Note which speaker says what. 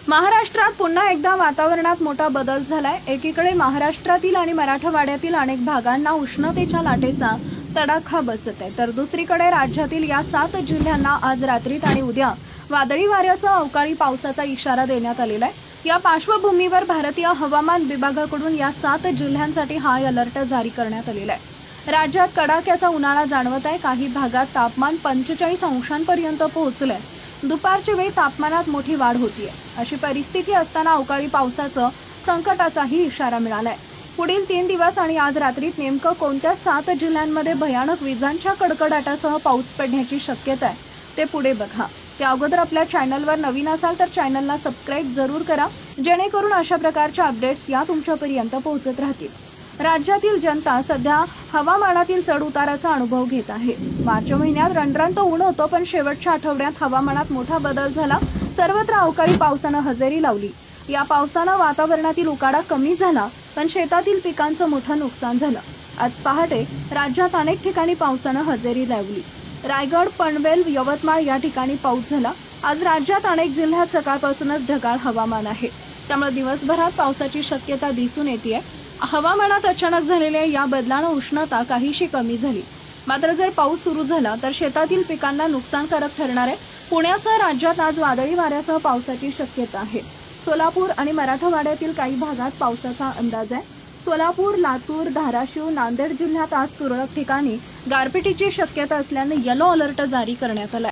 Speaker 1: महाराष्ट्रात पुन्हा एकदा वातावरणात मोठा बदल झालाय। एकीकडे महाराष्ट्रातील आणि मराठवाड्यातील अनेक भागांना उष्णतेच्या लाटेचा तडाखा बसत आहे, तर दुसरीकडे राज्यातील या 7 जिल्ह्यांना आज रात्रीत आणि उद्या वादळी वाऱ्यासह अवकाळी पावसाचा इशारा देण्यात आलेला आहे। या पार्श्वभूमीवर भारतीय हवामान विभागाकडून या 7 जिल्ह्यांसाठी हाय अलर्ट जारी करण्यात आलेला आहे। राज्यात कडाक्याचा उन्हाळा जाणवत आहे। काही भागात तापमान 45 अंशांपर्यंत पोहोचलंय। दुपारच्या वेळी तापमानात मोठी वाढ होतीये। अशी परिस्थिती असताना अवकाळी पावसाचा संकटाचाही इशारा मिळालाय। पुढील 3 दिवस आणि आज रात्रीत नेमकं कोणत्या 7 जिल्ह्यांमध्ये भयानक विजांच्या कडकडाटासह पाऊस पडण्याची शक्यता आहे ते पुढे बघा। त्या अगोदर आपल्या चॅनलवर नवीन असाल तर चॅनलला सबस्क्राइब जरूर करा, जेणेकरून अशा प्रकारच्या अपडेट्स या तुमच्यापर्यंत पोहोचत राहतील। राज्यातील जनता सध्या हवामानातील चढउताराचा अनुभव घेत आहे। मार्च महिन्यात रणरणत ऊन होतं, पण शेवटच्या आठवड्यात हवामानात मोठा बदल झाला। सर्वत्र अवकाळी पावसानं हजेरी लावली। या पावसानं वातावरणातील उकाडा कमी झाला, पण शेतातील पिकांचं मोठं नुकसान झालं। आज पहाटे राज्यात अनेक ठिकाणी पावसानं हजेरी लावली। रायगड, पनवेल, यवतमाळ या ठिकाणी पाऊस झाला। आज राज्यात अनेक जिल्ह्यात सकाळपासूनच ढगाळ हवामान आहे, त्यामुळे दिवसभरात पावसाची शक्यता दिसून येते। हवामानात अचानक झालेल्या या बदलानं उष्णता काहीशी कमी झाली, मात्र जर पाऊस सुरू झाला तर शेतातील पिकांना नुकसानकारक ठरणार आहे। पुण्यासह राज्यात आज वादळी वाऱ्यासह पावसाची शक्यता आहे। सोलापूर आणि मराठवाड्यातील काही भागात पावसाचा अंदाज आहे। सोलापूर, लातूर, धाराशिव, नांदेड जिल्ह्यात आज तुरळक ठिकाणी गारपिटीची शक्यता असल्याने येलो अलर्ट जारी करण्यात आला।